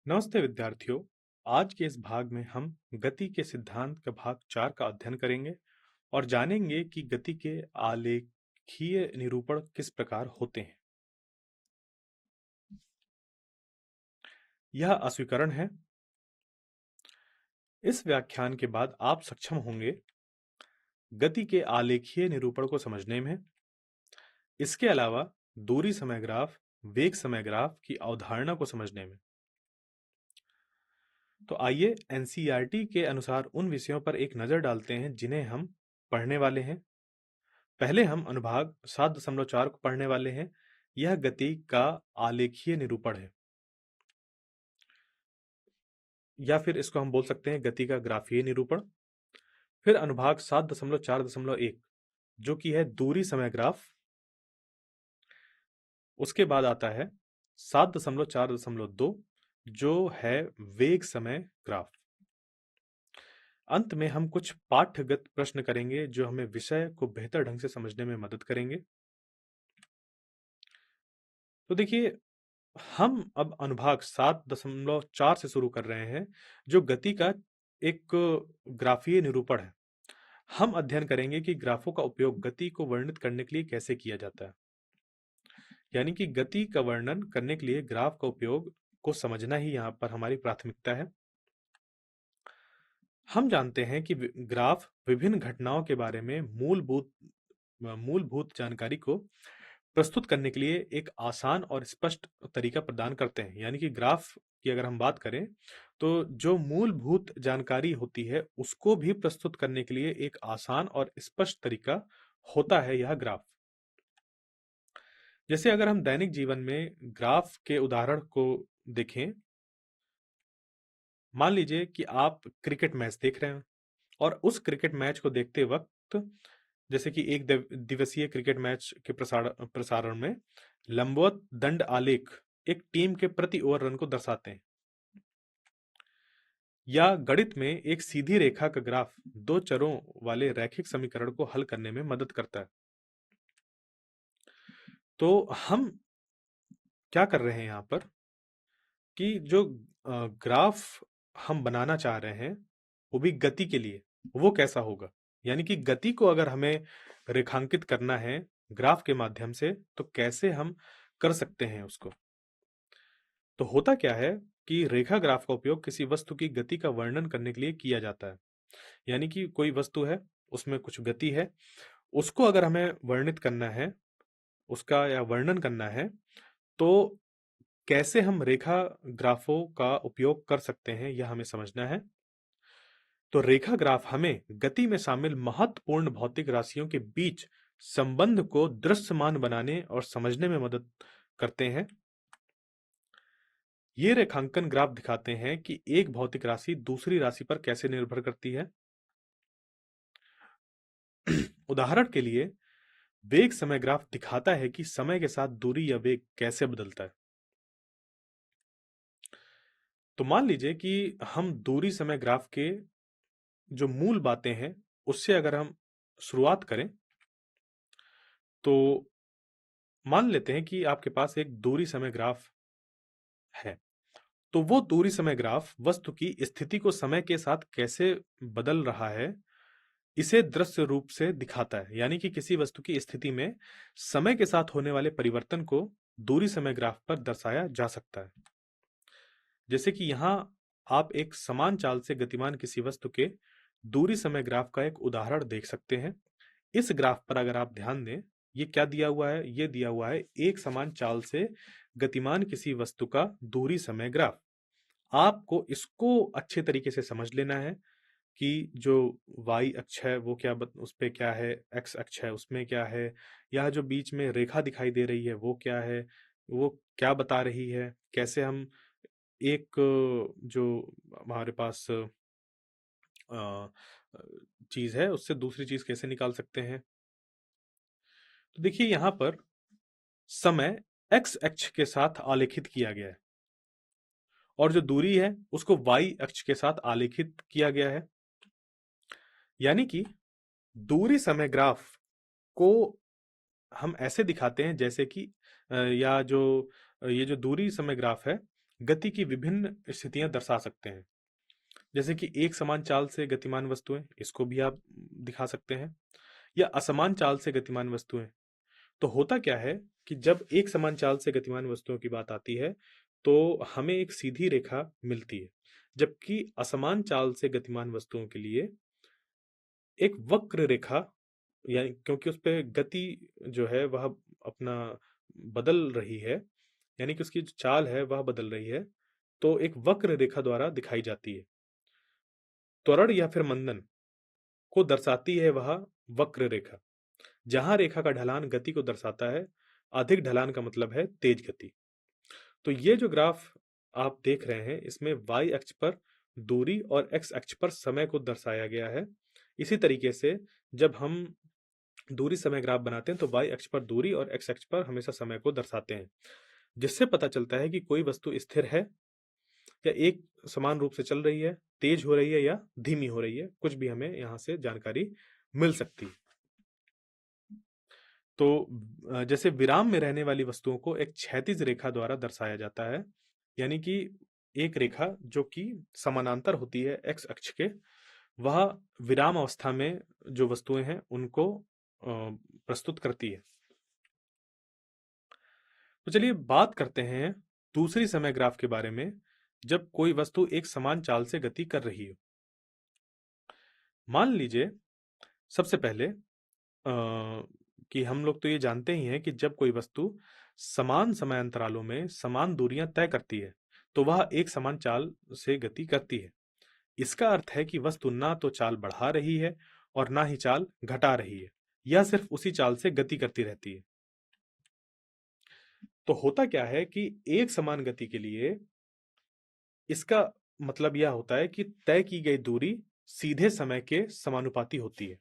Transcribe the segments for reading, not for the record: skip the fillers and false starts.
नमस्ते विद्यार्थियों। आज के इस भाग में हम गति के सिद्धांत का भाग 4 का अध्ययन करेंगे और जानेंगे कि गति के आलेखीय निरूपण किस प्रकार होते हैं। यह अस्वीकरण है। इस व्याख्यान के बाद आप सक्षम होंगे गति के आलेखीय निरूपण को समझने में। इसके अलावा दूरी समय ग्राफ, वेग समय ग्राफ की अवधारणा को समझने में। तो आइए एनसीईआरटी के अनुसार उन विषयों पर एक नजर डालते हैं जिन्हें हम पढ़ने वाले हैं। पहले हम अनुभाग 7.4 को पढ़ने वाले हैं। यह गति का आलेखीय निरूपण है, या फिर इसको हम बोल सकते हैं गति का ग्राफीय निरूपण। फिर अनुभाग 7.4.1 जो कि है दूरी समय ग्राफ। उसके बाद आता है 7.4.2 जो है वेग समय ग्राफ। अंत में हम कुछ पाठ्यगत प्रश्न करेंगे जो हमें विषय को बेहतर ढंग से समझने में मदद करेंगे। तो देखिए, हम अब अनुभाग 7.4 से शुरू कर रहे हैं जो गति का एक ग्राफीय निरूपण है। हम अध्ययन करेंगे कि ग्राफों का उपयोग गति को वर्णित करने के लिए कैसे किया जाता है। यानी कि गति का वर्णन करने के लिए ग्राफ का उपयोग को समझना ही यहाँ पर हमारी प्राथमिकता है। हम जानते हैं कि ग्राफ विभिन्न घटनाओं के बारे में मूलभूत जानकारी को प्रस्तुत करने के लिए एक आसान और स्पष्ट तरीका प्रदान करते हैं। यानी कि ग्राफ की अगर हम बात करें तो जो मूलभूत जानकारी होती है उसको भी प्रस्तुत करने के लिए एक आसान और स्पष्ट तरीका होता है यह ग्राफ। जैसे अगर हम दैनिक जीवन में ग्राफ के उदाहरण को देखें, मान लीजिए कि आप क्रिकेट मैच देख रहे हैं और उस क्रिकेट मैच को देखते वक्त, जैसे कि एक दिवसीय क्रिकेट मैच के प्रसारण में लंबवत दंड आलेख एक टीम के प्रति ओवर रन को दर्शाते हैं, या गणित में एक सीधी रेखा का ग्राफ दो चरों वाले रैखिक समीकरण को हल करने में मदद करता है। तो हम क्या कर रहे हैं यहाँ पर कि जो ग्राफ हम बनाना चाह रहे हैं वो भी गति के लिए, वो कैसा होगा। यानी कि गति को अगर हमें रेखांकित करना है ग्राफ के माध्यम से तो कैसे हम कर सकते हैं उसको। तो होता क्या है कि रेखा ग्राफ का उपयोग किसी वस्तु की गति का वर्णन करने के लिए किया जाता है। यानी कि कोई वस्तु है, उसमें कुछ गति है, उसको अगर हमें वर्णित करना है, उसका या वर्णन करना है, तो कैसे हम रेखा ग्राफों का उपयोग कर सकते हैं यह हमें समझना है। तो रेखा ग्राफ हमें गति में शामिल महत्वपूर्ण भौतिक राशियों के बीच संबंध को दृश्यमान बनाने और समझने में मदद करते हैं। ये रेखांकन ग्राफ दिखाते हैं कि एक भौतिक राशि दूसरी राशि पर कैसे निर्भर करती है। उदाहरण के लिए वेग समय ग्राफ दिखाता है कि समय के साथ दूरी या वेग कैसे बदलता है। तो मान लीजिए कि हम दूरी समय ग्राफ के जो मूल बातें हैं उससे अगर हम शुरुआत करें, तो मान लेते हैं कि आपके पास एक दूरी समय ग्राफ है। तो वो दूरी समय ग्राफ वस्तु की स्थिति को समय के साथ कैसे बदल रहा है इसे दृश्य रूप से दिखाता है। यानी कि किसी वस्तु की स्थिति में समय के साथ होने वाले परिवर्तन को दूरी समय ग्राफ पर दर्शाया जा सकता है। जैसे कि यहाँ आप एक समान चाल से गतिमान किसी वस्तु के दूरी समय ग्राफ का एक उदाहरण देख सकते हैं। इस ग्राफ पर अगर आप ध्यान दें, ये क्या दिया हुआ है, ये दिया हुआ है एक समान चाल से गतिमान किसी वस्तु का दूरी समय ग्राफ। आपको इसको अच्छे तरीके से समझ लेना है कि जो y अक्ष है वो क्या उस पे क्या है, x अक्ष है उसमें क्या है, यह जो बीच में रेखा दिखाई दे रही है वो क्या है, वो क्या बता रही है, कैसे हम एक जो हमारे पास चीज है उससे दूसरी चीज कैसे निकाल सकते हैं। तो देखिए यहाँ पर समय x अक्ष के साथ आलेखित किया गया है और जो दूरी है उसको y अक्ष के साथ आलेखित किया गया है। यानी कि दूरी समय ग्राफ को हम ऐसे दिखाते हैं जैसे कि या जो ये जो दूरी समय ग्राफ है गति की विभिन्न स्थितियां दर्शा सकते हैं, जैसे कि एक समान चाल से गतिमान वस्तुएं, इसको भी आप दिखा सकते हैं, या असमान चाल से गतिमान वस्तुएं। तो होता क्या है कि जब एक समान चाल से गतिमान वस्तुओं की बात आती है तो हमें एक सीधी रेखा मिलती है, जबकि असमान चाल से गतिमान वस्तुओं के लिए एक वक्र रेखा, यानी क्योंकि उस पे गति जो है वह अपना बदल रही है, यानी कि उसकी जो चाल है वह बदल रही है, तो एक वक्र रेखा द्वारा दिखाई जाती है। त्वरण या फिर मंदन को दर्शाती है वह वक्र रेखा। जहां रेखा का ढलान गति को दर्शाता है, अधिक ढलान का मतलब है तेज गति। तो ये जो ग्राफ आप देख रहे हैं, इसमें y अक्ष पर दूरी और x अक्ष पर समय को दर्शाया गया है। इसी तरीके से जब हम दूरी समय ग्राफ बनाते हैं तो y अक्ष पर दूरी और x अक्ष पर हमेशा समय को दर्शाते हैं, जिससे पता चलता है कि कोई वस्तु स्थिर है या एक समान रूप से चल रही है, तेज हो रही है या धीमी हो रही है। कुछ भी हमें यहाँ से जानकारी मिल सकती है। तो जैसे विराम में रहने वाली वस्तुओं को एक क्षैतिज रेखा द्वारा दर्शाया जाता है, यानी कि एक रेखा जो कि समानांतर होती है एक्स अक्ष के, वह विराम अवस्था में जो वस्तुएं हैं उनको प्रस्तुत करती है। तो चलिए बात करते हैं दूसरी समय ग्राफ के बारे में, जब कोई वस्तु एक समान चाल से गति कर रही हो। मान लीजिए सबसे पहले कि हम लोग तो ये जानते ही हैं कि जब कोई वस्तु समान समय अंतरालों में समान दूरियां तय करती है तो वह एक समान चाल से गति करती है। इसका अर्थ है कि वस्तु ना तो चाल बढ़ा रही है और ना ही चाल घटा रही है, यह सिर्फ उसी चाल से गति करती रहती है। तो होता क्या है कि एक समान गति के लिए इसका मतलब यह होता है कि तय की गई दूरी सीधे समय के समानुपाती होती है।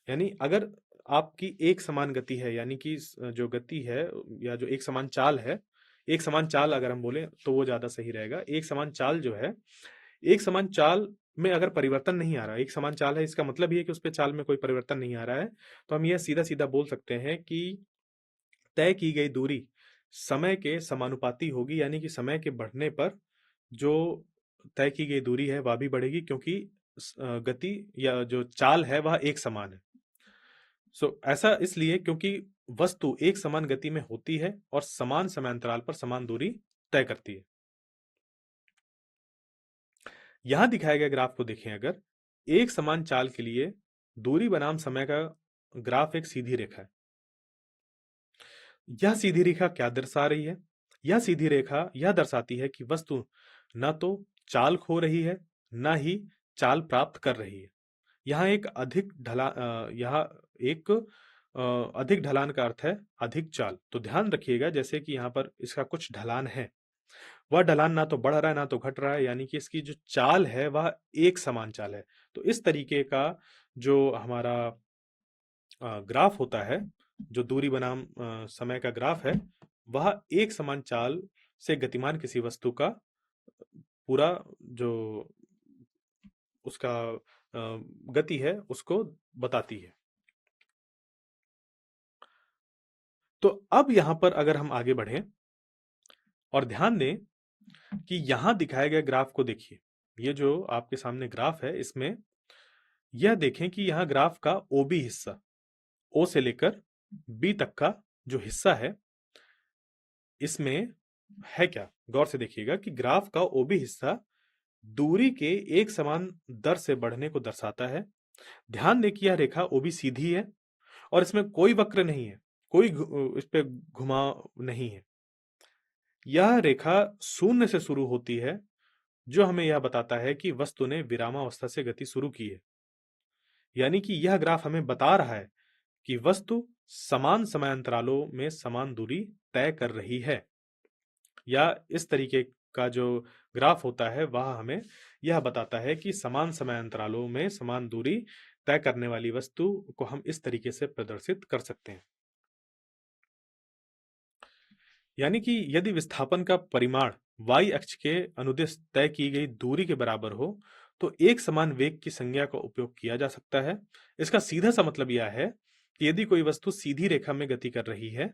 यानी अगर आपकी एक समान गति है, यानी कि जो गति है या जो एक समान चाल है, एक समान चाल अगर हम बोले तो वो ज्यादा सही रहेगा। एक समान चाल जो है, एक समान चाल में अगर परिवर्तन नहीं आ रहा, एक समान चाल है इसका मतलब ये है कि उस पे चाल में कोई परिवर्तन नहीं आ रहा है, तो हम यह सीधा सीधा बोल सकते हैं कि तय की गई दूरी समय के समानुपाती होगी, यानी कि समय के बढ़ने पर जो तय की गई दूरी है वह भी बढ़ेगी, क्योंकि गति या जो चाल है वह एक समान है। ऐसा इसलिए क्योंकि वस्तु एक समान गति में होती है और समान समय अंतराल पर समान दूरी तय करती है। यहां दिखाए गए ग्राफ को देखें, अगर एक समान चाल के लिए दूरी बनाम समय का ग्राफ एक सीधी रेखा है। यह सीधी रेखा क्या दर्शा रही है? यह सीधी रेखा यह दर्शाती है कि वस्तु न तो चाल खो रही है, न ही चाल प्राप्त कर रही है। यहाँ एक अधिक ढलान का अर्थ है अधिक चाल। तो ध्यान रखिएगा, जैसे कि यहाँ पर इसका कुछ ढलान है, वह ढलान ना तो बढ़ रहा है ना तो घट रहा है, यानी कि इसकी जो चाल है वह एक समान चाल है। तो इस तरीके का जो हमारा ग्राफ होता है, जो दूरी बनाम समय का ग्राफ है, वह एक समान चाल से गतिमान किसी वस्तु का पूरा जो उसका गति है उसको बताती है। तो अब यहां पर अगर हम आगे बढ़ें और ध्यान दें कि यहां दिखाए गए ग्राफ को देखिए, ये जो आपके सामने ग्राफ है इसमें यह देखें कि यहां ग्राफ का ओबी हिस्सा, ओ से लेकर बी तक का जो हिस्सा है, इसमें है क्या? गौर से देखिएगा कि ग्राफ का ओबी हिस्सा दूरी के एक समान दर से बढ़ने को दर्शाता है। ध्यान दें कि यह रेखा ओबी सीधी है और इसमें कोई वक्र नहीं है, कोई इस पे घुमाव नहीं है। यह रेखा शून्य से शुरू होती है, जो हमें यह बताता है कि वस्तु ने विरामावस्था से गति शुरू की है। यानी कि यह ग्राफ हमें बता रहा है कि वस्तु समान समय अंतरालों में समान दूरी तय कर रही है, या इस तरीके का जो ग्राफ होता है वह हमें यह बताता है कि समान समय अंतरालों में समान दूरी तय करने वाली वस्तु को हम इस तरीके से प्रदर्शित कर सकते हैं। यानी कि यदि विस्थापन का परिमाण y अक्ष के अनुदिश तय की गई दूरी के बराबर हो तो एक समान वेग की संज्ञा का उपयोग किया जा सकता है। इसका सीधा सा मतलब यह है कि यदि कोई वस्तु सीधी रेखा में गति कर रही है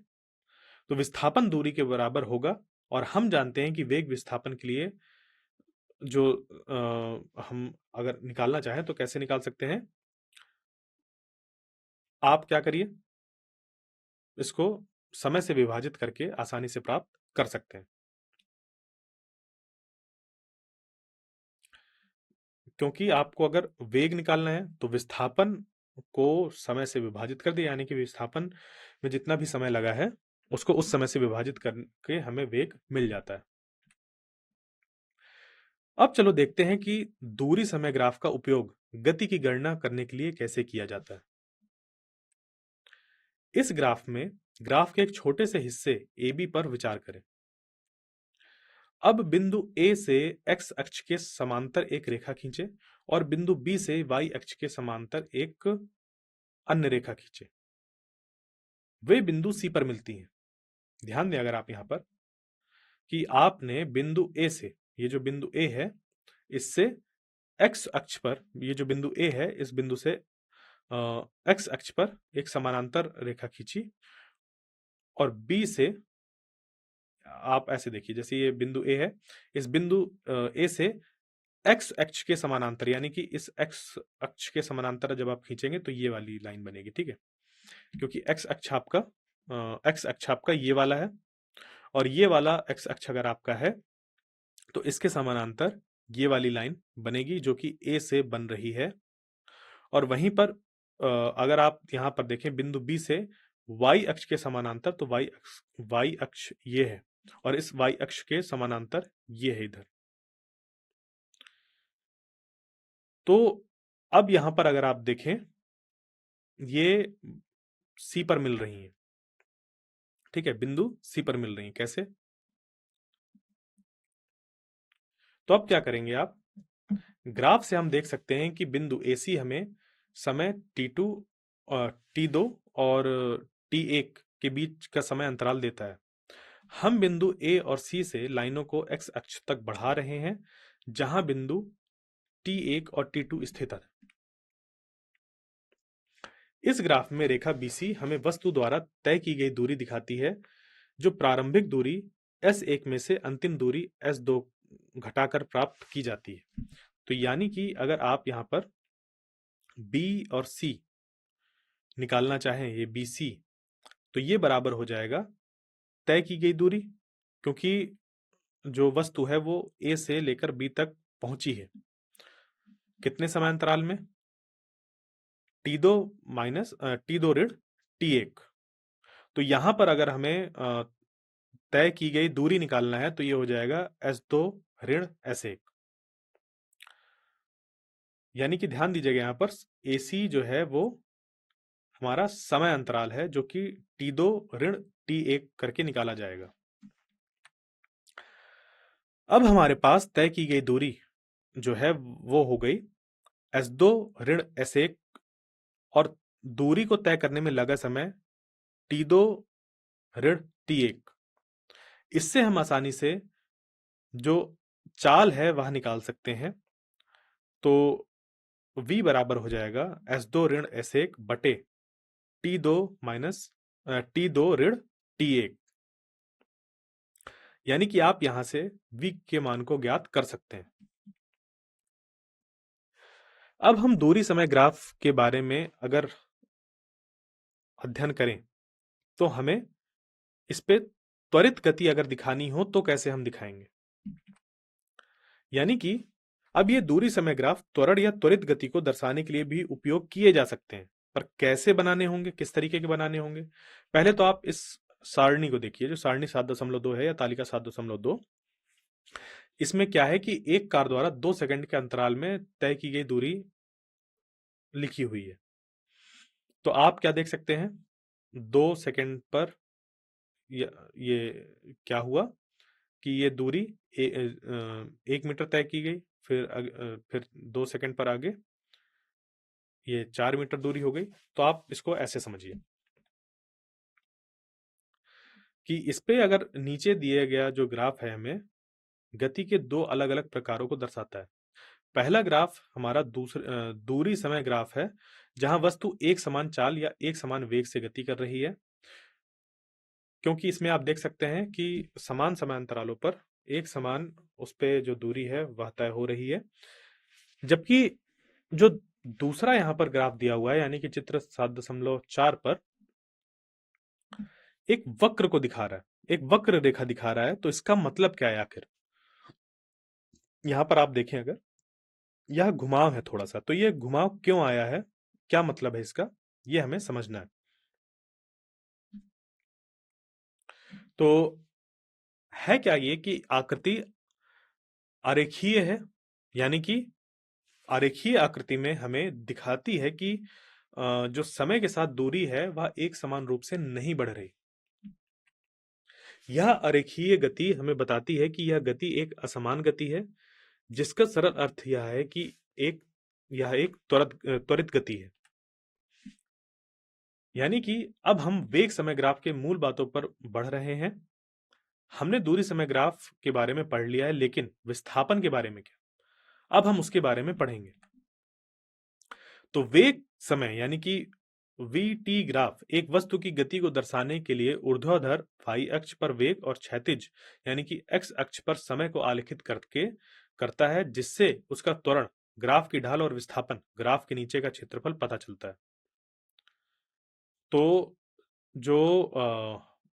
तो विस्थापन दूरी के बराबर होगा और हम जानते हैं कि वेग विस्थापन के लिए जो हम अगर निकालना चाहें तो कैसे निकाल सकते हैं? आप क्या करिए, इसको समय से विभाजित करके आसानी से प्राप्त कर सकते हैं। क्योंकि आपको अगर वेग निकालना है तो विस्थापन को समय से विभाजित कर दिया, यानी कि विस्थापन में जितना भी समय लगा है उसको उस समय से विभाजित करके हमें वेग मिल जाता है। अब चलो देखते हैं कि दूरी समय ग्राफ का उपयोग गति की गणना करने के लिए कैसे किया जाता है। इस ग्राफ में ग्राफ के एक छोटे से हिस्से AB पर विचार करें। अब बिंदु A से x अक्ष के समांतर एक रेखा खींचे और बिंदु B से y अक्ष के समांतर एक अन्य रेखा खींचे। वे बिंदु C पर मिलती हैं। ध्यान दें अगर आप यहां पर कि आपने बिंदु A से, ये जो बिंदु A है, इससे x अक्ष पर, ये जो बिंदु A है, इस बिंदु से x अक्ष पर एक समानांतर रेखा खींची और B से आप ऐसे देखिए, जैसे ये बिंदु A है, इस बिंदु A से x अक्ष के समानांतर, यानी कि इस x अक्ष के समानांतर जब आप खींचेंगे तो ये वाली लाइन बनेगी, ठीक है? क्योंकि x अक्ष आपका ये वाला है और ये वाला x अक्ष अगर आपका है तो इसके समानांतर ये वाली लाइन बनेगी जो कि A से बन रही है। और वहीं पर अगर आप यहाँ पर देखें बिंदु B से y अक्ष के समानांतर, तो y अक्ष ये है और इस y अक्ष के समानांतर ये है इधर। तो अब यहां पर अगर आप देखें, ये C पर मिल रही हैं, ठीक है? बिंदु C पर मिल रही हैं। कैसे? तो अब क्या करेंगे आप? ग्राफ से हम देख सकते हैं कि बिंदु AC हमें समय T2 T2 और T1 के बीच का समय अंतराल देता है। हम बिंदु A और C से लाइनों को x अक्ष तक बढ़ा रहे हैं, जहां बिंदु T1 और T2 स्थित है। इस ग्राफ में रेखा BC हमें वस्तु द्वारा तय की गई दूरी दिखाती है, जो प्रारंभिक दूरी S1 में से अंतिम दूरी S2 घटाकर प्राप्त की जाती है। तो यानी कि अगर आप यहां पर B और C निकालना चाहें, ये BC, तो ये बराबर हो जाएगा तय की गई दूरी, क्योंकि जो वस्तु है वो A से लेकर B तक पहुंची है। कितने समय अंतराल में? T2 माइनस T2 ऋण T1। तो यहां पर अगर हमें तय की गई दूरी निकालना है तो ये हो जाएगा S2 ऋण S1। यानी कि ध्यान दीजिएगा, यहां पर AC जो है वो हमारा समय अंतराल है, जो कि T2 ऋण T1 करके निकाला जाएगा। अब हमारे पास तय की गई दूरी जो है वो हो गई S2 ऋण S1 और दूरी को तय करने में लगा समय T2 ऋण T1। इससे हम आसानी से जो चाल है वह निकाल सकते हैं। तो V बराबर हो जाएगा S2 ऋण S1 बटे T2 माइनस T2 ऋण T1। यानी कि आप यहां से V के मान को ज्ञात कर सकते हैं। अब हम दूरी समय ग्राफ के बारे में अगर अध्ययन करें तो हमें इस पे त्वरित गति अगर दिखानी हो तो कैसे हम दिखाएंगे? यानी कि अब ये दूरी समय ग्राफ त्वरण या त्वरित गति को दर्शाने के लिए भी उपयोग किए जा सकते हैं, पर कैसे बनाने होंगे, किस तरीके के बनाने होंगे? पहले तो आप इस सारणी को देखिए, जो सारणी 7.2 है या तालिका 7.2। इसमें क्या है कि एक कार द्वारा 2 सेकंड के अंतराल में तय की गई दूरी लिखी हुई है। तो आप क्या देख सकते हैं? 2 सेकंड पर ये क्या हुआ कि ये दूरी 1 मीटर तय की गई, फिर 2 सेकंड पर आगे ये 4 मीटर दूरी हो गई। तो आप इसको ऐसे समझिए कि इस पे अगर नीचे दिए गया जो ग्राफ है हमें गति के 2 अलग-अलग प्रकारों को दर्शाता है। पहला ग्राफ हमारा दूरी समय ग्राफ है, जहां वस्तु एक समान चाल या एक समान वेग से गति कर रही है। क्योंकि इसमें आप देख सकते हैं कि समान समय अंतरालों पर एक समान उस पे जो दूरी है वह तय हो रही है। जबकि जो दूसरा यहाँ पर ग्राफ दिया हुआ है यानी कि चित्र 7.4 पर एक वक्र को दिखा रहा है, एक वक्र रेखा दिखा रहा है। तो इसका मतलब क्या है आखिर? यहाँ पर आप देखें अगर, यह घुमाव है थोड़ा-सा, तो ये घुमाव क्यों आया है? क्या मतलब है इसका? ये हमें समझना है। तो है क्या ये कि आकृति आरेखीय है, यानी कि आरेखीय आकृति में हमें दिखाती है कि जो समय के साथ दूरी है वह एक समान रूप से नहीं बढ़ रही। यह आरेखीय गति हमें बताती है कि यह गति एक असमान गति है, जिसका सरल अर्थ यह है कि यह एक त्वरित गति है। यानी कि अब हम वेग समय ग्राफ के मूल बातों पर बढ़ रहे हैं। हमने दूरी समय ग्राफ के बारे में पढ़ लिया है, लेकिन विस्थापन के बारे में क्या? अब हम उसके बारे में पढ़ेंगे। तो वेग समय यानी कि वीटी ग्राफ एक वस्तु की गति को दर्शाने के लिए ऊर्ध्वाधर y अक्ष पर वेग और क्षैतिज यानी कि x अक्ष पर समय को आलेखित करके करता है, जिससे उसका त्वरण, ग्राफ की ढाल और विस्थापन, ग्राफ के नीचे का क्षेत्रफल पता चलता है। तो जो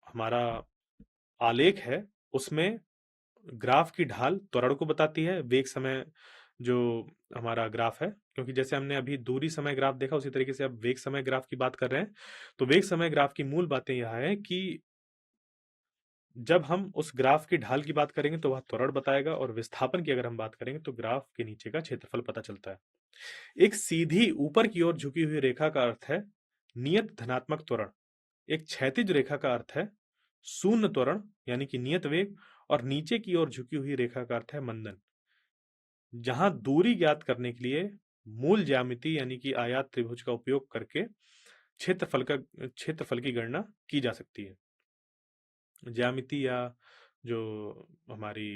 हमारा आलेख है उसमें ग्राफ की ढाल त्वरण को बताती है, वेग समय जो हमारा ग्राफ है, क्योंकि जैसे हमने अभी दूरी समय ग्राफ देखा उसी तरीके से अब वेग समय ग्राफ की बात कर रहे हैं। तो वेग समय ग्राफ की मूल बातें यह है कि जब हम उस ग्राफ की ढाल की बात करेंगे तो वह त्वरण बताएगा, और विस्थापन की अगर हम बात करेंगे तो ग्राफ के नीचे का क्षेत्रफल पता चलता है। एक सीधी ऊपर की ओर झुकी हुई रेखा का अर्थ है नियत धनात्मक त्वरण। एक क्षैतिज रेखा का अर्थ है शून्य त्वरण यानी कि नियत वेग, और नीचे की ओर झुकी हुई रेखा का अर्थ है मंदन। जहां दूरी ज्ञात करने के लिए मूल ज्यामिति यानी कि आयात त्रिभुज का उपयोग करके क्षेत्रफल की गणना की जा सकती है। ज्यामिति या जो हमारी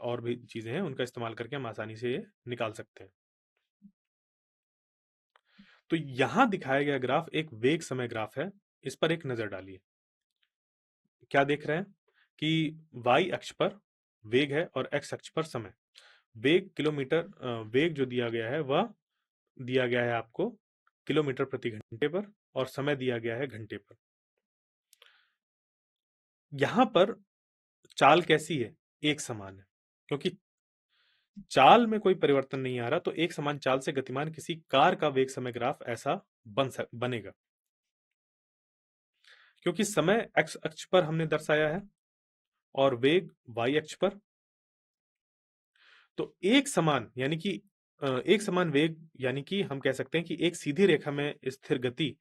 और भी चीजें हैं उनका इस्तेमाल करके हम आसानी से ये निकाल सकते हैं। तो यहां दिखाया गया ग्राफ एक वेग समय ग्राफ है। इस पर एक नजर डालिए। क्या देख रहे हैं कि y अक्ष पर वेग है और x अक्ष पर समय। वेग जो दिया गया है वह दिया गया है आपको किलोमीटर प्रति घंटे पर, और समय दिया गया है घंटे पर। यहां पर चाल कैसी है? एक समान है, क्योंकि चाल में कोई परिवर्तन नहीं आ रहा, तो एक समान चाल से गतिमान किसी कार का वेग समय ग्राफ ऐसा बनेगा। क्योंकि समय x अक्ष पर हमने दर्शाया है और वेग y अक्ष पर, तो एक समान यानी कि एक समान वेग यानी कि हम कह सकते हैं कि एक सीधी रेखा में स्थिर गति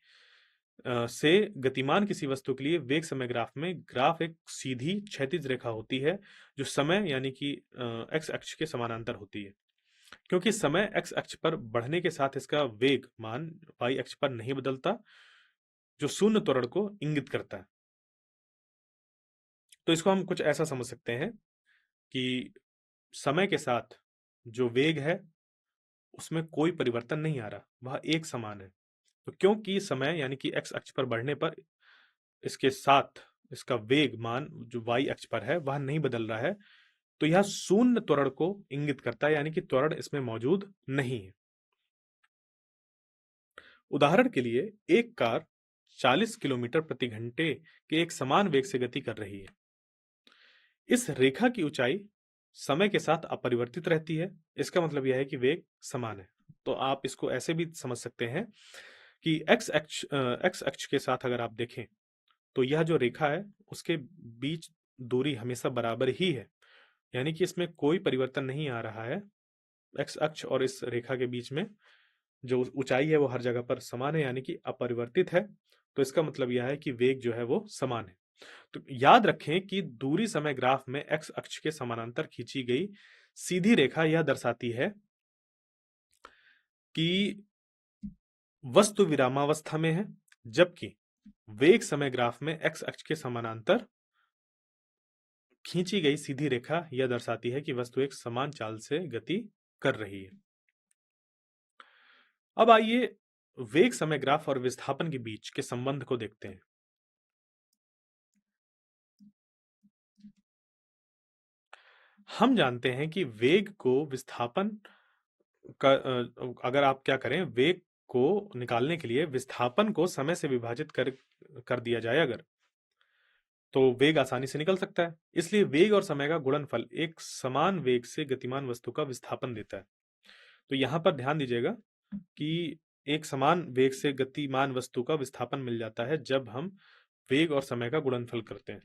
से गतिमान किसी वस्तु के लिए वेग समय ग्राफ में ग्राफ एक सीधी क्षैतिज रेखा होती है, जो समय यानी कि x अक्ष के समानांतर होती है। क्योंकि समय x अक्ष पर बढ़ने के साथ इसका वेग मान y अक्ष पर नहीं बदलता, जो शून्य त्वरण को इंगित करता है। तो इसको हम कुछ ऐसा समझ सकते हैं कि समय के साथ जो वेग है उसमें कोई परिवर्तन नहीं आ रहा, वह एक समान है। तो क्योंकि समय यानी कि x अक्ष पर बढ़ने पर इसके साथ इसका वेग मान जो y अक्ष पर है वह नहीं बदल रहा है, तो यह शून्य त्वरण को इंगित करता है, यानी कि त्वरण इसमें मौजूद नहीं है। उदाहरण के लिए एक कार 40 किलोमीटर प्रति घंटे के एक समान वेग से गति कर रही है। इस रेखा की ऊंचाई समय के साथ अपरिवर्तित रहती है। इसका मतलब यह है कि वेग समान है। तो आप इसको ऐसे भी समझ सकते हैं कि एक्स अक्ष के साथ अगर आप देखें तो यह जो रेखा है उसके बीच दूरी हमेशा बराबर ही है, यानी कि इसमें कोई परिवर्तन नहीं आ रहा है। एक्स अक्ष और इस रेखा के बीच में जो ऊंचाई है वो हर जगह पर समान है, यानी कि अपरिवर्तित है। तो इसका मतलब यह है कि वेग जो है वो समान है। तो याद रखें कि दूरी समय ग्राफ में एक्स अक्ष के समानांतर खींची गई सीधी रेखा यह दर्शाती है कि वस्तु विरामावस्था में है, जबकि वेग समय ग्राफ में एक्स अक्ष के समानांतर खींची गई सीधी रेखा यह दर्शाती है कि वस्तु एक समान चाल से गति कर रही है। अब आइए वेग समय ग्राफ और विस्थापन के बीच के संबंध को देखते हैं। हम जानते हैं कि वेग को विस्थापन का अगर आप क्या करें, वेग को निकालने के लिए विस्थापन को समय से विभाजित कर दिया जाए अगर, तो वेग आसानी से निकल सकता है। इसलिए वेग और समय का गुणनफल एक समान वेग से गतिमान वस्तु का विस्थापन देता है। तो यहां पर ध्यान दीजिएगा कि एक समान वेग से गतिमान वस्तु का विस्थापन मिल जाता है जब हम वेग और समय का गुणनफल करते हैं।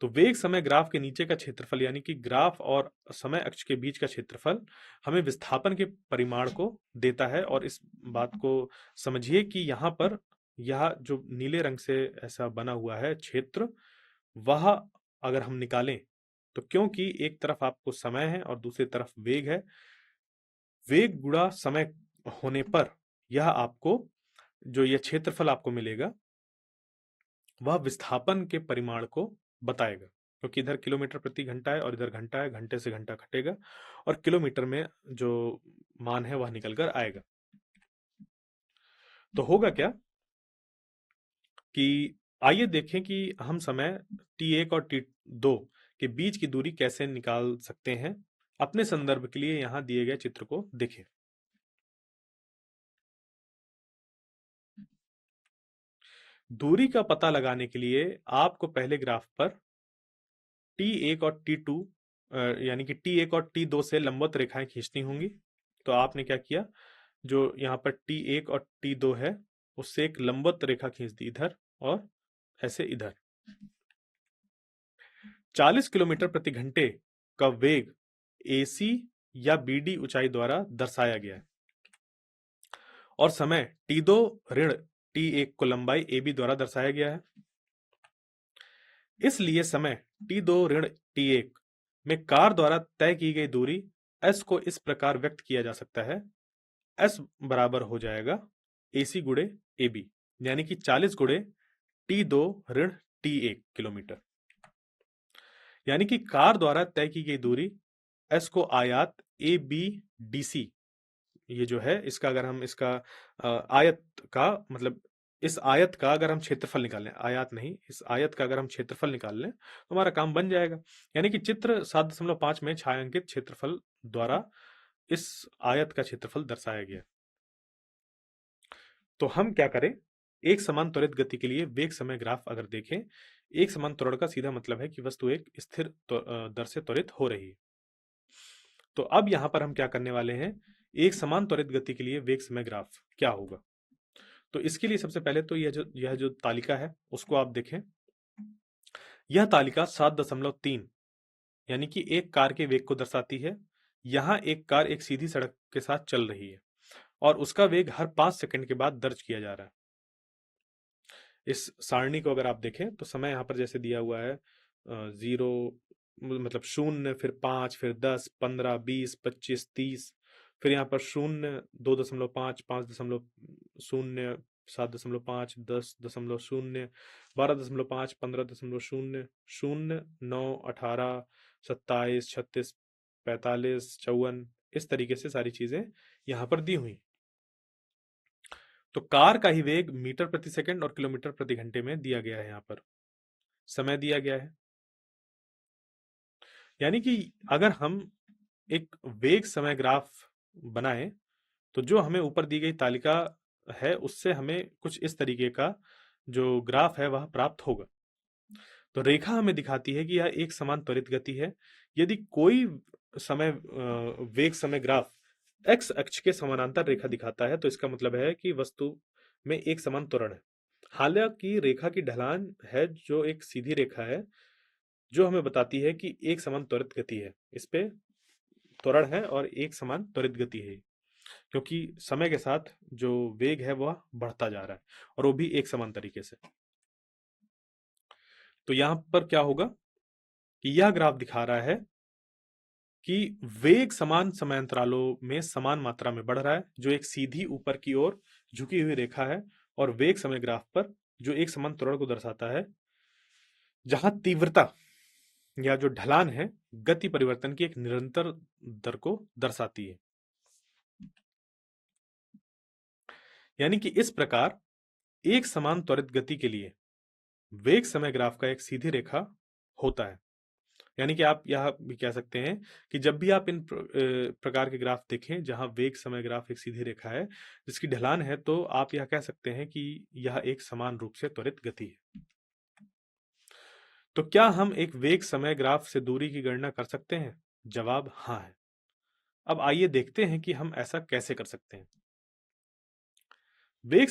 तो वेग समय ग्राफ के नीचे का क्षेत्रफल यानी कि ग्राफ और समय अक्ष के बीच का क्षेत्रफल हमें विस्थापन के परिमाण को देता है। और इस बात को समझिए कि यहाँ पर यह जो नीले रंग से ऐसा बना हुआ है क्षेत्र, वह अगर हम निकालें तो क्योंकि एक तरफ आपको समय है और दूसरी तरफ वेग है, वेग गुणा समय होने पर यह आपको जो यह क्षेत्रफल आपको मिलेगा वह विस्थापन के परिमाण को बताएगा। क्योंकि इधर किलोमीटर प्रति घंटा है और इधर घंटा है, घंटे से घंटा घटेगा और किलोमीटर में जो मान है वह निकल कर आएगा। तो होगा क्या कि आइए देखें कि हम समय t1 और t2 के बीच की दूरी कैसे निकाल सकते हैं। अपने संदर्भ के लिए यहां दिए गए चित्र को देखें। दूरी का पता लगाने के लिए आपको पहले ग्राफ पर T1 और T2 यानी कि T1 और T2 से लंबवत रेखाएं खींचनी होंगी। तो आपने क्या किया, जो यहाँ पर T1 और T2 है उससे एक लंबवत रेखा खींच दी इधर और ऐसे इधर। 40 किलोमीटर प्रति घंटे का वेग AC या BD ऊंचाई द्वारा दर्शाया गया है और समय T2 ऋण T1 को लंबाई AB द्वारा दर्शाया गया है। इसलिए समय T2 ऋण T1 में कार द्वारा तय की गई दूरी S को इस प्रकार व्यक्त किया जा सकता है। S बराबर हो जाएगा AC गुणे AB, यानी कि 40 गुणे T2 ऋण T1 किलोमीटर। यानी कि कार द्वारा तय की गई दूरी S को आयात ABDC, ये जो है इसका अगर हम इसका आयत का मतलब इस आयत का अगर हम क्षेत्रफल निकाल लें, आयत नहीं, इस आयत का अगर हम क्षेत्रफल निकाल लें तो हमारा काम बन जाएगा। यानी कि चित्र 7.5 में छायांकित क्षेत्रफल द्वारा इस आयत का क्षेत्रफल दर्शाया गया। तो हम क्या करें, एक समान त्वरित गति के लिए वेग समय ग्राफ अगर देखें, एक समान त्वरण का सीधा मतलब है कि वस्तु एक स्थिर दर से त्वरित हो रही है। तो अब यहां पर हम क्या करने वाले हैं, एक समान त्वरित गति के लिए वेग समय ग्राफ क्या होगा। तो इसके लिए सबसे पहले तो यह जो तालिका है उसको आप देखें। यह तालिका 7.3 यानी कि एक कार के वेग को दर्शाती है। यहां एक कार एक सीधी सड़क के साथ चल रही है और उसका वेग हर 5 सेकंड के बाद दर्ज किया जा रहा है। इस सारणी को अगर आप देखें तो समय यहाँ पर जैसे दिया हुआ है 0 मतलब 0, फिर 5, फिर 10, 15, 20, 25, 30, फिर यहाँ पर 0, 2.5, 5.0, 7.5, 10.0, 12.5, 15.0, 0, 9, 18, 27, 36, 45, 54, इस तरीके से सारी चीजें यहाँ पर दी हुई। तो कार का ही वेग मीटर प्रति सेकंड और किलोमीटर प्रति घंटे में दिया गया है। यहाँ पर समय दिया गया है। यानी कि अगर हम एक वेग समय ग्राफ बनाएं तो जो हमें ऊपर दी गई तालिका है उससे हमें कुछ इस तरीके का जो ग्राफ है वह प्राप्त होगा। तो रेखा हमें दिखाती है कि यह एक समान त्वरित गति है। यदि कोई समय वेग समय ग्राफ एक्स अक्ष के समानांतर रेखा दिखाता है तो इसका मतलब है कि वस्तु में एक समान त्वरण है। हालांकि रेखा की ढलान है जो एक सीधी रेखा है जो हमें बताती है कि एक समान त्वरित गति है, इस पे त्वरण है और एक समान त्वरित गति है, क्योंकि समय के साथ जो वेग है वह बढ़ता जा रहा है और वो भी एक समान तरीके से। तो यहां पर क्या होगा कि यह ग्राफ दिखा रहा है कि वेग समान समयांतरालों में समान मात्रा में बढ़ रहा है, जो एक सीधी ऊपर की ओर झुकी हुई रेखा है, और वेग समय ग्राफ पर जो एक समान त्वरण को दर्शाता है, जहां तीव्रता या जो ढलान है गति परिवर्तन की एक निरंतर दर को दर्शाती है। यानी कि इस प्रकार एक समान त्वरित गति के लिए वेग समय ग्राफ का एक सीधी रेखा होता है यानी कि आप यह भी कह सकते हैं कि जब भी आप इन प्रकार के ग्राफ देखें जहां वेग समय ग्राफ एक सीधी रेखा है जिसकी ढलान है, तो आप यह कह सकते हैं कि यह एक समान रूप से त्वरित गति है। तो क्या हम एक वेग समय ग्राफ से दूरी की गणना कर सकते हैं? जवाब हाँ है। अब आइए देखते हैं कि हम ऐसा कैसे कर सकते हैं। वेग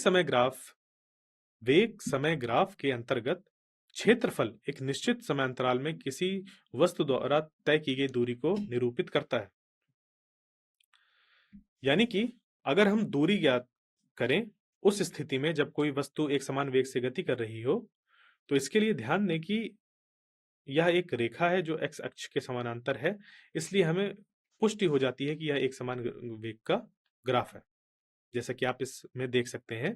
समय ग्राफ के अंतर्गत क्षेत्रफल एक निश्चित समय अंतराल में किसी वस्तु द्वारा तय की गई दूरी को निरूपित करता है। यानी कि अगर हम दूरी ज्ञात करें उस स्थिति में जब कोई वस्तु एक समान वेग से गति कर रही हो, तो इसके लिए ध्यान दें कि यह एक रेखा है जो एक्स अक्ष के समानांतर है, इसलिए हमें पुष्टि हो जाती है कि यह एक समान वेग का ग्राफ है। जैसा कि आप इसमें देख सकते हैं,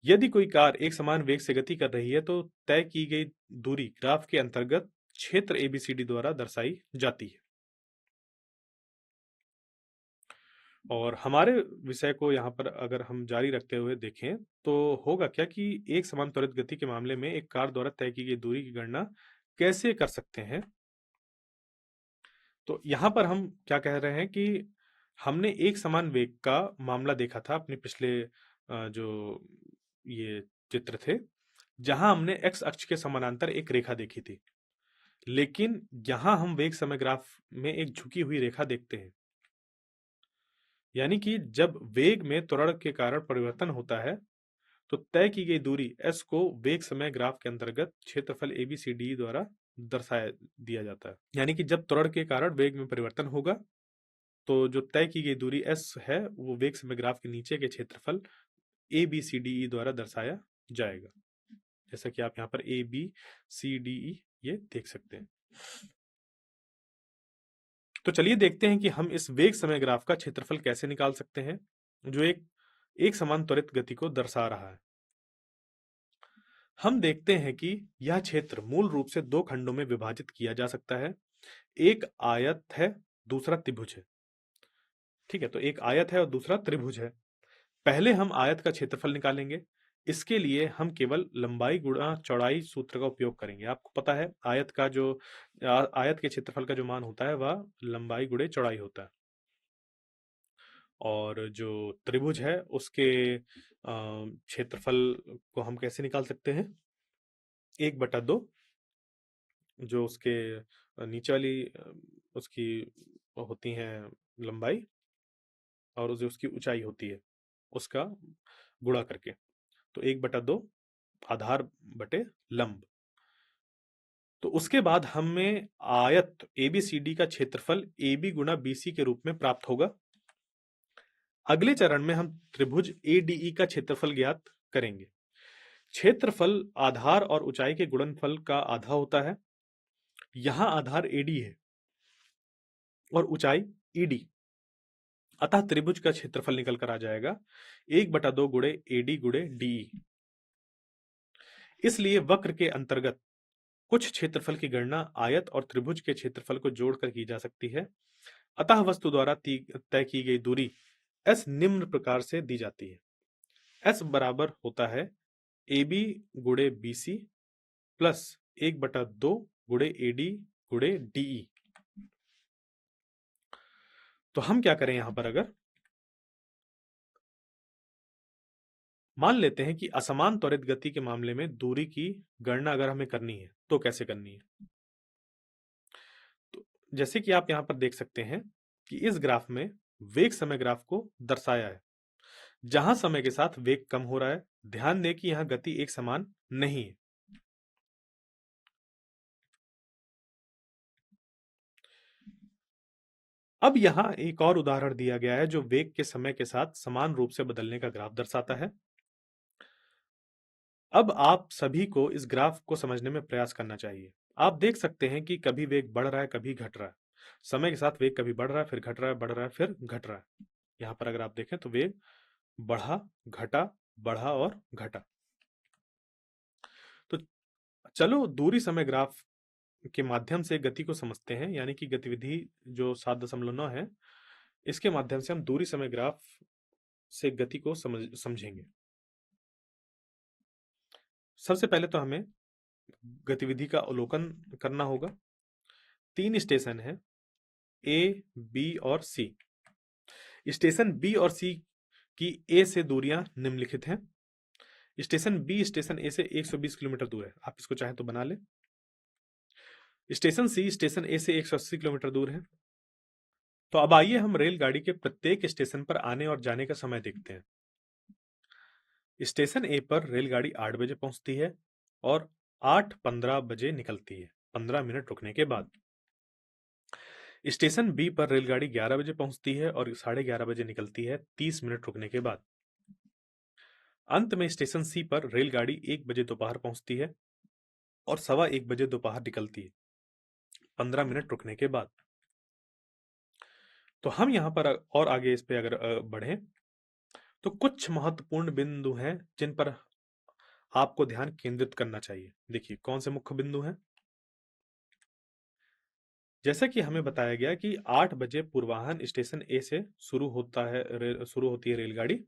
यदि कोई कार एक समान वेग से गति कर रही है तो तय की गई दूरी ग्राफ के अंतर्गत क्षेत्र एबीसीडी द्वारा दर्शाई जाती है। और हमारे विषय को यहाँ पर अगर हम जारी रखते हुए देखें तो होगा क्या कि एक समान त्वरित गति के मामले में एक कार द्वारा तय की गई दूरी की गणना कैसे कर सकते हैं। तो यहाँ पर हम क्या कह रहे हैं कि हमने एक समान वेग का मामला देखा था अपने पिछले जो ये चित्र थे, जहां हमने एक्स अक्ष के समानांतर एक रेखा देखी थी, लेकिन यहां हम वेग समय ग्राफ में एक झुकी हुई रेखा देखते हैं। यानी कि जब वेग में त्वरण के कारण परिवर्तन होता है तो तय की गई दूरी s को वेग समय ग्राफ के अंतर्गत क्षेत्रफल ABCD द्वारा दर्शाया दिया जाता है। यानी कि जब त्वरण के कारण वेग में परिवर्तन होगा तो जो तय की गई दूरी s है वो वेग समय ग्राफ के नीचे के क्षेत्रफल ABCDE द्वारा दर्शाया जाएगा। जैसा कि आप यहाँ पर ABCDE ये देख सकते हैं। तो चलिए देखते हैं कि हम इस वेग समय ग्राफ का क्षेत्रफल कैसे निकाल सकते हैं जो एक समान त्वरित गति को दर्शा रहा है। हम देखते हैं कि यह क्षेत्र मूल रूप से दो खंडों में विभाजित किया जा सकता है। एक आयत है, दूसरा त्रिभुज है। ठीक है, तो एक आयत है और दूसरा त्रिभुज है। पहले हम आयत का क्षेत्रफल निकालेंगे। इसके लिए हम केवल लंबाई गुणा चौड़ाई सूत्र का उपयोग करेंगे। आपको पता है आयत के क्षेत्रफल का जो मान होता है वह लंबाई गुणे चौड़ाई होता है। और जो त्रिभुज है उसके क्षेत्रफल को हम कैसे निकाल सकते हैं? 1/2 जो उसके नीचे वाली उसकी होती है लंबाई और जो उसकी ऊंचाई होती है उसका गुणा करके, तो 1/2 आधार बटे लंब। तो उसके बाद हमें आयत ABCD का क्षेत्रफल AB गुणा BC के रूप में प्राप्त होगा। अगले चरण में हम त्रिभुज ADE का क्षेत्रफल ज्ञात करेंगे। क्षेत्रफल आधार और ऊंचाई के गुणनफल का आधा होता है। यहां आधार AD है और ऊंचाई ED, अतः त्रिभुज का क्षेत्रफल निकल कर आ जाएगा 1/2 गुणे AD गुणे DE। इसलिए वक्र के अंतर्गत कुछ क्षेत्रफल की गणना आयत और त्रिभुज के क्षेत्रफल को जोड़कर की जा सकती है। अतः वस्तु द्वारा तय की गई दूरी S निम्न प्रकार से दी जाती है। S बराबर होता है AB गुणे BC प्लस 1/2 गुणे AD गुणे DE। तो हम क्या करें यहां पर, अगर मान लेते हैं कि असमान त्वरित गति के मामले में दूरी की गणना अगर हमें करनी है तो कैसे करनी है। तो जैसे कि आप यहां पर देख सकते हैं कि इस ग्राफ में वेग समय ग्राफ को दर्शाया है जहां समय के साथ वेग कम हो रहा है। ध्यान दें कि यहां गति एक समान नहीं है। अब यहां एक और उदाहरण दिया गया है जो वेग के समय के साथ समान रूप से बदलने का ग्राफ दर्शाता है। अब आप सभी को इस ग्राफ को समझने में प्रयास करना चाहिए। आप देख सकते हैं कि कभी वेग बढ़ रहा है, कभी घट रहा है। समय के साथ वेग कभी बढ़ रहा है, फिर घट रहा है, बढ़ रहा है, फिर घट रहा है। यहाँ पर अगर आप देखें तो वेग बढ़ा, घटा, बढ़ा और घटा। तो चलो दूरी समय ग्राफ के माध्यम से गति को समझते हैं, यानी कि गतिविधि जो 7.9 है, इसके माध्यम से हम दूरी समय ग्राफ से गति को समझेंगे। सबसे पहले तो हमें गतिविधि का अवलोकन करना होगा। 3 स्टेशन हैं, ए, बी और सी। स्टेशन बी और सी की ए से दूरियां निम्नलिखित हैं। स्टेशन बी स्टेशन ए से 120 किलोमीटर दूर है, आप इसको चाहे तो बना लें। स्टेशन सी स्टेशन ए से 180 किलोमीटर दूर है। तो अब आइए हम रेलगाड़ी के प्रत्येक स्टेशन पर आने और जाने का समय देखते हैं। स्टेशन ए पर रेलगाड़ी 8 बजे पहुंचती है और 8:15 बजे निकलती है, 15 मिनट रुकने के बाद। स्टेशन बी पर रेलगाड़ी 11 बजे पहुंचती है और 11:30 बजे निकलती है, 30 मिनट रुकने के बाद। अंत में स्टेशन सी पर रेलगाड़ी 1 बजे दोपहर पहुंचती है और 1:15 बजे दोपहर निकलती है, 15 मिनट रुकने के बाद। तो हम यहाँ पर और आगे इस पे अगर बढ़ें तो कुछ महत्वपूर्ण बिंदु हैं जिन पर आपको ध्यान केंद्रित करना चाहिए। देखिए कौन से मुख्य बिंदु हैं। जैसा कि हमें बताया गया कि 8 बजे पूर्वाह्न स्टेशन ए से शुरू होती है रेलगाड़ी।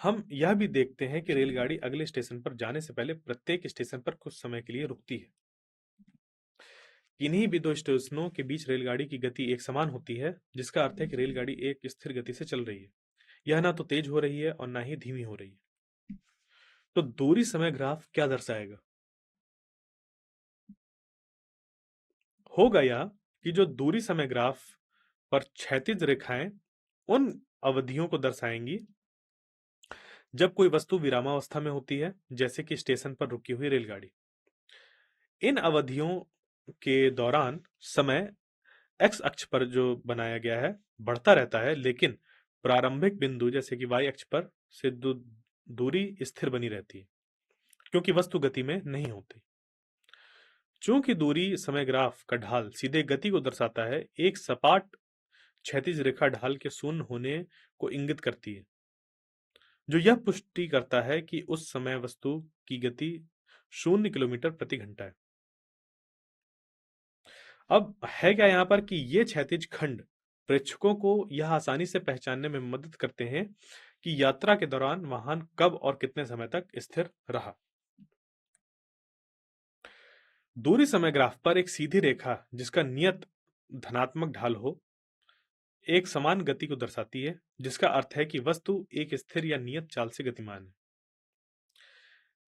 हम यह भी देखते हैं कि रेलगाड़ी अगले स्टेशन पर जाने से पहले प्रत्येक स्टेशन पर कुछ समय के लिए रुकती है। किन्हीं भी दो स्टेशनों के बीच रेलगाड़ी की गति एक समान होती है, जिसका अर्थ है कि रेलगाड़ी एक स्थिर गति से चल रही है। यह ना तो तेज हो रही है और ना ही धीमी हो रही है। तो दूरी समय ग्राफ क्या दर्शाएगा? होगा यह कि जो दूरी समय ग्राफ पर क्षैतिज रेखाएं उन अवधियों को दर्शाएंगी जब कोई वस्तु विरामावस्था में होती है, जैसे कि स्टेशन पर रुकी हुई रेलगाड़ी। इन अवधियों के दौरान समय एक्स अक्ष पर जो बनाया गया है बढ़ता रहता है, लेकिन प्रारंभिक बिंदु जैसे कि वाई अक्ष पर से दूरी स्थिर बनी रहती है, क्योंकि वस्तु गति में नहीं होती। चूंकि दूरी समय ग्राफ का ढाल सीधे गति को दर्शाता है, एक सपाट क्षैतिज रेखा ढाल के शून्य होने को इंगित करती है, जो यह पुष्टि करता है कि उस समय वस्तु की गति 0 किलोमीटर प्रति घंटा है। अब है क्या यहाँ पर कि ये क्षैतिज खंड प्रेक्षकों को यह आसानी से पहचानने में मदद करते हैं कि यात्रा के दौरान वाहन कब और कितने समय तक स्थिर रहा। दूरी समय ग्राफ पर एक सीधी रेखा जिसका नियत धनात्मक ढाल हो एक समान गति को दर्शाती है, जिसका अर्थ है कि वस्तु एक स्थिर या नियत चाल से गतिमान है।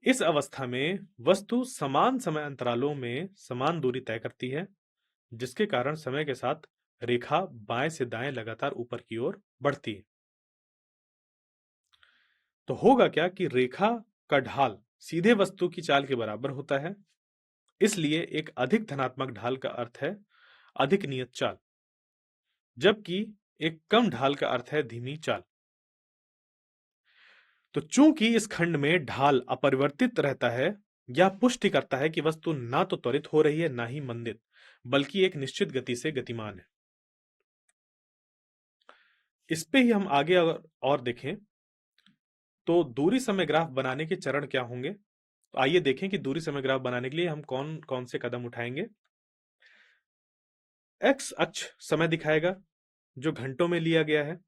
इस अवस्था में वस्तु समान समय अंतरालों में समान दूरी तय करती है, जिसके कारण समय के साथ रेखा बाएं से दाएं लगातार ऊपर की ओर बढ़ती है। तो होगा क्या कि रेखा का ढाल सीधे वस्तु की चाल के बराबर होता है, इसलिए एक अधिक धनात्मक ढाल का अर्थ है अधिक नियत चाल, जबकि एक कम ढाल का अर्थ है धीमी चाल। तो चूंकि इस खंड में ढाल अपरिवर्तित रहता है, यह पुष्टि करता है कि वस्तु ना तो त्वरित हो रही है ना ही मंदित, बल्कि एक निश्चित गति से गतिमान है। इस पे ही हम आगे अगर और देखें तो दूरी समय ग्राफ बनाने के चरण क्या होंगे। तो आइए देखें कि दूरी समय ग्राफ बनाने के लिए हम कौन कौन से कदम उठाएंगे। एक्स अक्ष समय दिखाएगा जो घंटों में लिया गया है।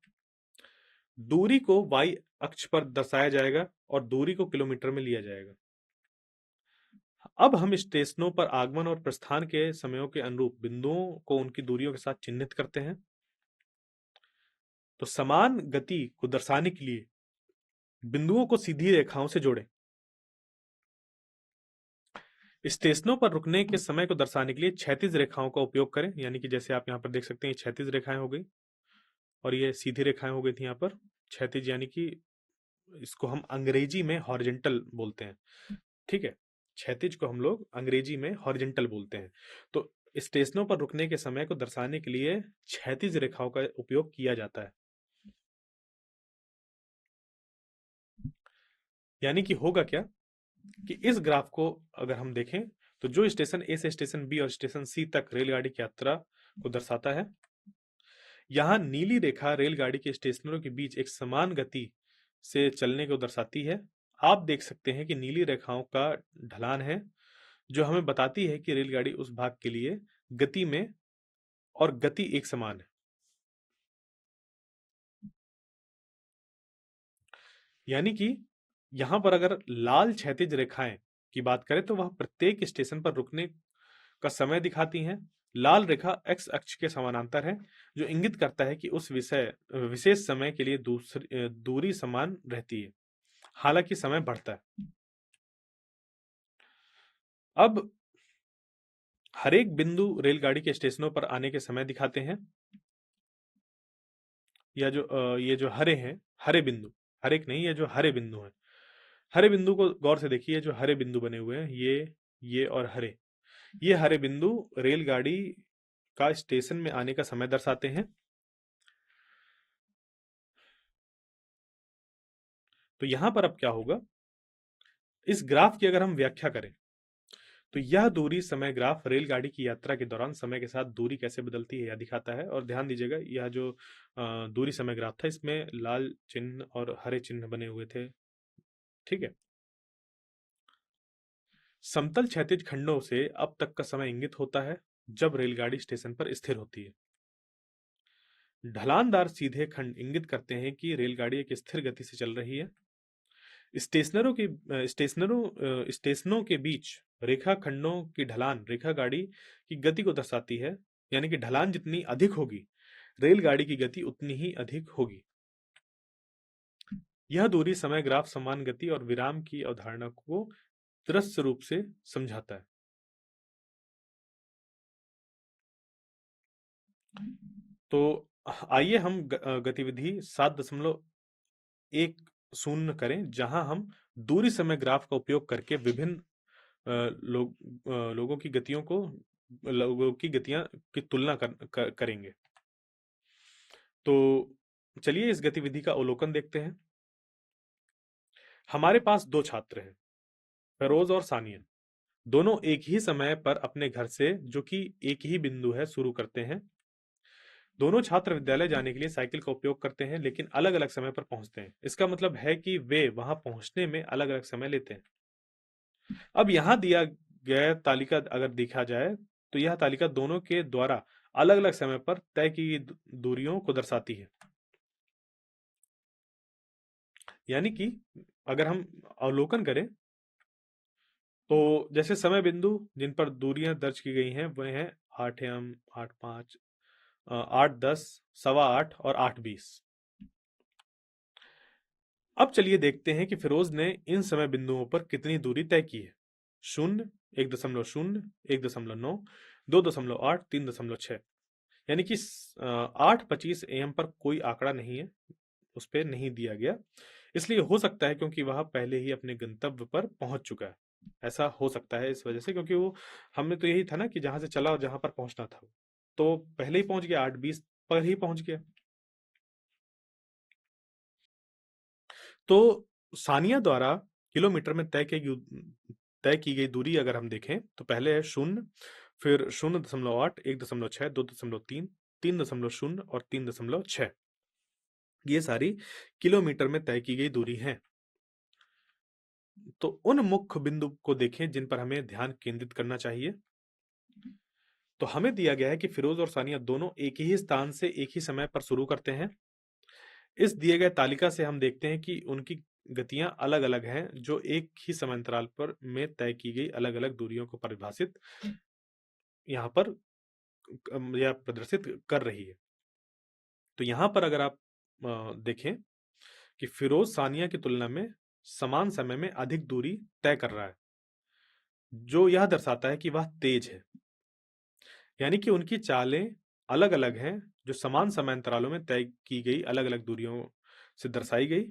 दूरी को वाई अक्ष पर दर्शाया जाएगा और दूरी को किलोमीटर में लिया जाएगा। अब हम स्टेशनों पर आगमन और प्रस्थान के समयों के अनुरूप बिंदुओं को उनकी दूरियों के साथ चिन्हित करते हैं। तो समान गति को दर्शाने के लिए बिंदुओं को सीधी रेखाओं से जोड़ें। स्टेशनों पर रुकने के समय को दर्शाने के लिए क्षैतिज रेखाओं का उपयोग करें, यानी कि जैसे आप यहाँ पर देख सकते हैं क्षैतिज रेखाएं हो गई और ये सीधी रेखाएं हो गई थी। यहाँ पर क्षैतिज यानी कि इसको हम अंग्रेजी में हॉरिजेंटल बोलते हैं। ठीक है, क्षैतिज को हम लोग अंग्रेजी में हॉरिजेंटल बोलते हैं। तो स्टेशनों पर रुकने के समय को दर्शाने के लिए क्षैतिज रेखाओं का उपयोग किया जाता है। यानी कि होगा क्या कि इस ग्राफ को अगर हम देखें तो जो स्टेशन ए से स्टेशन बी और स्टेशन सी तक रेलगाड़ी की यात्रा को दर्शाता है, यहाँ नीली रेखा रेलगाड़ी के स्टेशनों के बीच एक समान गति से चलने को दर्शाती है। आप देख सकते हैं कि नीली रेखाओं का ढलान है जो हमें बताती है कि रेलगाड़ी उस भाग के लिए गति में और गति एक समान है। यानी कि यहां पर अगर लाल क्षैतिज रेखाएं की बात करें तो वह प्रत्येक स्टेशन पर रुकने का समय दिखाती हैं। लाल रेखा एक्स अक्ष के समानांतर है, जो इंगित करता है कि उस विशेष समय के लिए दूरी समान रहती है, हालांकि समय बढ़ता है। अब हर एक बिंदु रेलगाड़ी के स्टेशनों पर आने के समय दिखाते हैं। या जो ये जो हरे हैं, हरे बिंदु, हर एक नहीं, ये जो हरे बिंदु हैं, हरे बिंदु को गौर से देखिए। जो हरे बिंदु बने हुए हैं, ये और हरे, ये हरे बिंदु रेलगाड़ी का स्टेशन में आने का समय दर्शाते हैं। तो यहां पर अब क्या होगा, इस ग्राफ की अगर हम व्याख्या करें तो यह दूरी समय ग्राफ रेलगाड़ी की यात्रा के दौरान समय के साथ दूरी कैसे बदलती है यह दिखाता है। और ध्यान दीजिएगा, यह जो दूरी समय ग्राफ था, इसमें लाल चिन्ह और हरे चिन्ह बने हुए थे। ठीक है। समतल क्षैतिज खंडों से अब तक का समय इंगित होता है जब रेलगाड़ी स्टेशन पर स्थिर होती है। ढलानदार सीधे खंड इंगित करते हैं कि रेलगाड़ी एक स्थिर गति से चल रही है। स्टेशनों के बीच रेखा खंडों की ढलान रेखा गाड़ी की गति को दर्शाती है, यानी कि ढलान जितनी अधिक होगी, रेलगाड़ी की गति उतनी ही अधिक होगी। यह दूरी समय ग्राफ समान गति और विराम की अवधारणा को दृश्य रूप से समझाता है। तो आइए हम गतिविधि 7.10 करें, जहां हम दूरी समय ग्राफ का उपयोग करके विभिन्न लोगों की गतियां की तुलना करेंगे। तो चलिए इस गतिविधि का अवलोकन देखते हैं। हमारे पास दो छात्र हैं, फेरोज और सानिया। दोनों एक ही समय पर अपने घर से, जो कि एक ही बिंदु है, शुरू करते हैं। दोनों छात्र विद्यालय जाने के लिए साइकिल का उपयोग करते हैं, लेकिन अलग अलग समय पर पहुंचते हैं। इसका मतलब है कि वे वहां पहुंचने में अलग अलग समय लेते हैं। अब यहां दिया गया तालिका अगर देखा जाए तो यह तालिका दोनों के द्वारा अलग अलग समय पर तय की गई दूरियों को दर्शाती है। यानी कि अगर हम अवलोकन करें तो जैसे समय बिंदु जिन पर दूरियां दर्ज की गई हैं वह हैं 8 am, 8:05, 8:10, 8:15 और 8:20। अब चलिए देखते हैं कि फिरोज ने इन समय बिंदुओं पर कितनी दूरी तय की है। 0, 1.0, 1.9, 2.8, 3.6। यानी कि 8:25 AM पर कोई आंकड़ा नहीं है, उस पर नहीं दिया गया। इसलिए हो सकता है क्योंकि वह पहले ही अपने गंतव्य पर पहुंच चुका है। ऐसा हो सकता है इस वजह से, क्योंकि वो हमने तो यही था ना कि जहां से चला और जहां पर पहुंचना था, तो पहले ही पहुंच गया, 8:20 पर ही पहुंच गया। तो सानिया द्वारा किलोमीटर में तय की गई दूरी अगर हम देखें तो पहले है 0, फिर 0.8, 1.6, 2.3, 3.0 और 3.6। ये सारी किलोमीटर में तय की गई दूरी है। तो उन मुख्य बिंदु को देखें जिन पर हमें ध्यान केंद्रित करना चाहिए। तो हमें दिया गया है कि फिरोज और सानिया दोनों एक ही स्थान से एक ही समय पर शुरू करते हैं। इस दिए गए तालिका से हम देखते हैं कि उनकी गतियां अलग अलग हैं, जो एक ही समांतराल पर में तय की गई अलग अलग दूरियों को परिभाषित यहाँ पर या प्रदर्शित कर रही है। तो यहाँ पर अगर आप देखें कि फिरोज सानिया की तुलना में समान समय में अधिक दूरी तय कर रहा है, जो यह दर्शाता है कि वह तेज है। यानी कि उनकी चालें अलग अलग हैं, जो समान समय अंतरालों में तय की गई अलग अलग दूरियों से दर्शाई गई।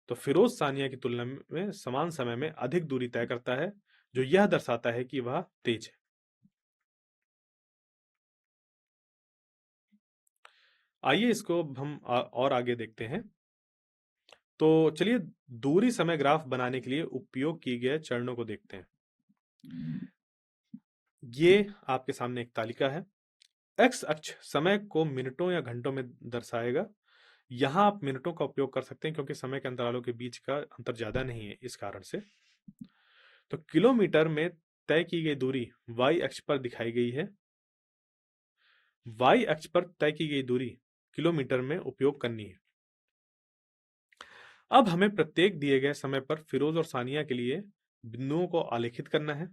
तो फिरोज सानिया की तुलना में समान समय में अधिक दूरी तय करता है, जो यह दर्शाता है कि वह तेज है। आइए इसको हम और आगे देखते हैं। तो चलिए दूरी समय ग्राफ बनाने के लिए उपयोग किए गए चरणों को देखते हैं। ये आपके सामने एक तालिका है। एक्स अक्ष समय को मिनटों या घंटों में दर्शाएगा। यहां आप मिनटों का उपयोग कर सकते हैं क्योंकि समय के अंतरालों के बीच का अंतर ज्यादा नहीं है, इस कारण से। तो किलोमीटर में तय की गई दूरी वाई अक्ष पर दिखाई गई है। वाई अक्ष पर तय की गई दूरी किलोमीटर में उपयोग करनी है। अब हमें प्रत्येक दिए गए समय पर फिरोज और सानिया के लिए बिंदुओं को आलेखित करना है।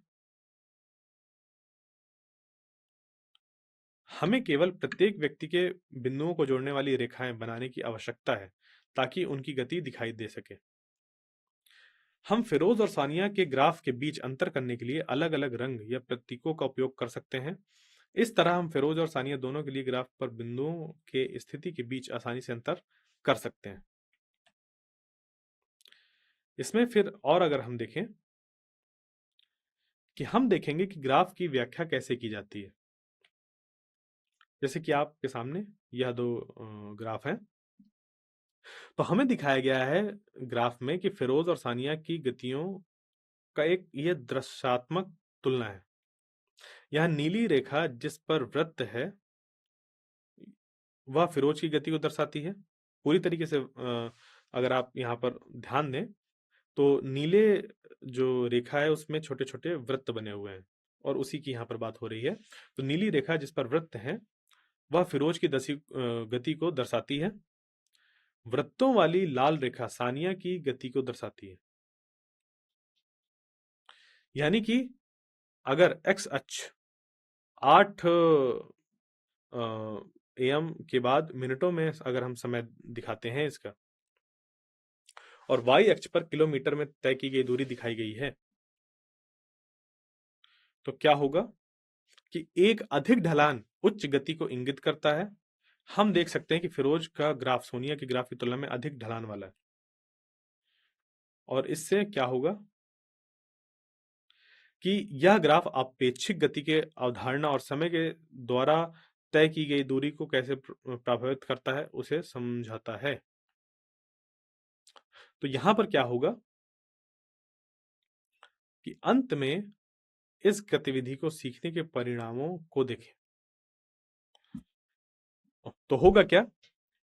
हमें केवल प्रत्येक व्यक्ति के बिंदुओं को जोड़ने वाली रेखाएं बनाने की आवश्यकता है ताकि उनकी गति दिखाई दे सके। हम फिरोज और सानिया के ग्राफ के बीच अंतर करने के लिए अलग-अलग रंग या प्रतीकों का उपयोग कर सकते हैं। इस तरह हम फिरोज और सानिया दोनों के लिए ग्राफ पर बिंदुओं के स्थिति के बीच आसानी से अंतर कर सकते हैं। इसमें फिर और अगर हम देखें कि हम देखेंगे कि ग्राफ की व्याख्या कैसे की जाती है। जैसे कि आपके सामने यह दो ग्राफ हैं। तो हमें दिखाया गया है ग्राफ में कि फिरोज और सानिया की गतियों का एक ये दृश्यात्मक तुलना है। यह नीली रेखा जिस पर वृत्त है वह फिरोज की गति को दर्शाती है। पूरी तरीके से अगर आप यहाँ पर ध्यान दें तो नीले जो रेखा है उसमें छोटे-छोटे वृत्त बने हुए हैं और उसी की यहाँ पर बात हो रही है। तो नीली रेखा जिस पर वृत्त हैं वह फिरोज की गति को दर्शाती है। वृत्तों वाली लाल रेखा सानिया की गति को दर्शाती है। यानी कि अगर एक्स अक्ष 8 एएम के बाद मिनटों में अगर हम समय दिखाते हैं इसका और वाई अक्ष पर किलोमीटर में तय की गई दूरी दिखाई गई है तो क्या होगा कि एक अधिक ढलान उच्च गति को इंगित करता है। हम देख सकते हैं कि फिरोज का ग्राफ सोनिया के ग्राफ की तुलना में अधिक ढलान वाला है और इससे क्या होगा कि यह ग्राफ अपेक्षित गति के अवधारणा और समय के द्वारा तय की गई दूरी को कैसे प्रभावित करता है उसे समझाता है। तो यहां पर क्या होगा कि अंत में इस गतिविधि को सीखने के परिणामों को देखें। तो होगा क्या,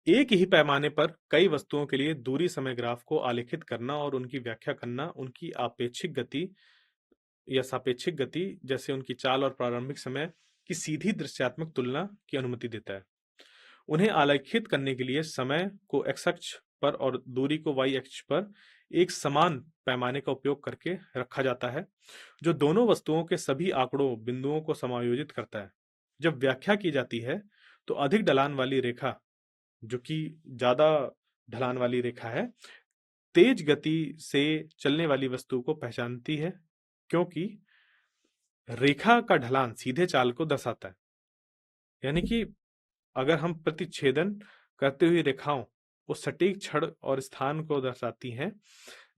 एक ही पैमाने पर कई वस्तुओं के लिए दूरी समय ग्राफ को आलेखित करना और उनकी व्याख्या करना उनकी आपेक्षिक गति या सापेक्षिक गति जैसे उनकी चाल और प्रारंभिक समय की सीधी दृश्यात्मक तुलना की अनुमति देता है। उन्हें आलेखित करने के लिए समय को एक्स अक्ष पर और दूरी को वाई अक्ष पर एक समान पैमाने का उपयोग करके रखा जाता है जो दोनों वस्तुओं के सभी आंकड़ों बिंदुओं को समायोजित करता है। जब व्याख्या की जाती है तो अधिक ढलान वाली रेखा जो कि ज्यादा ढलान वाली रेखा है तेज गति से चलने वाली वस्तु को पहचानती है क्योंकि रेखा का ढलान सीधे चाल को दर्शाता है। यानी कि अगर हम प्रतिच्छेदन करते हुए रेखाओं उस सटीक क्षण और स्थान को दर्शाती हैं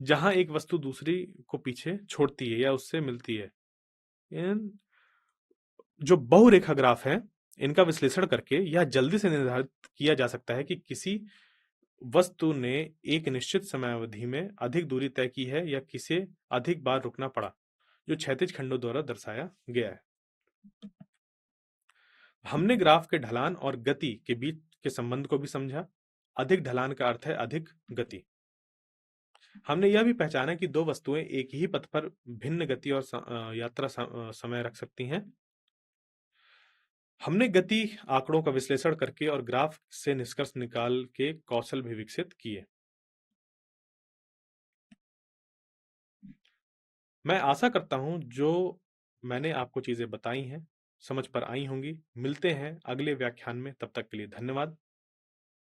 जहां एक वस्तु दूसरी को पीछे छोड़ती है या उससे मिलती है। इन जो बहुरेखा ग्राफ है इनका विश्लेषण करके यह जल्दी से निर्धारित किया जा सकता है कि किसी वस्तु ने एक निश्चित समयावधि में अधिक दूरी तय की है या किसे अधिक बार रुकना पड़ा जो क्षैतिज खंडों द्वारा दर्शाया गया है। हमने ग्राफ के ढलान और गति के बीच के संबंध को भी समझा। अधिक ढलान का अर्थ है अधिक गति। हमने यह भी पहचाना कि दो वस्तुएं एक ही पथ पर भिन्न गति और यात्रा समय रख सकती हैं। हमने गति आंकड़ों का विश्लेषण करके और ग्राफ से निष्कर्ष निकाल के कौशल भी विकसित किए। मैं आशा करता हूं जो मैंने आपको चीजें बताई हैं समझ पर आई होंगी। मिलते हैं अगले व्याख्यान में, तब तक के लिए धन्यवाद।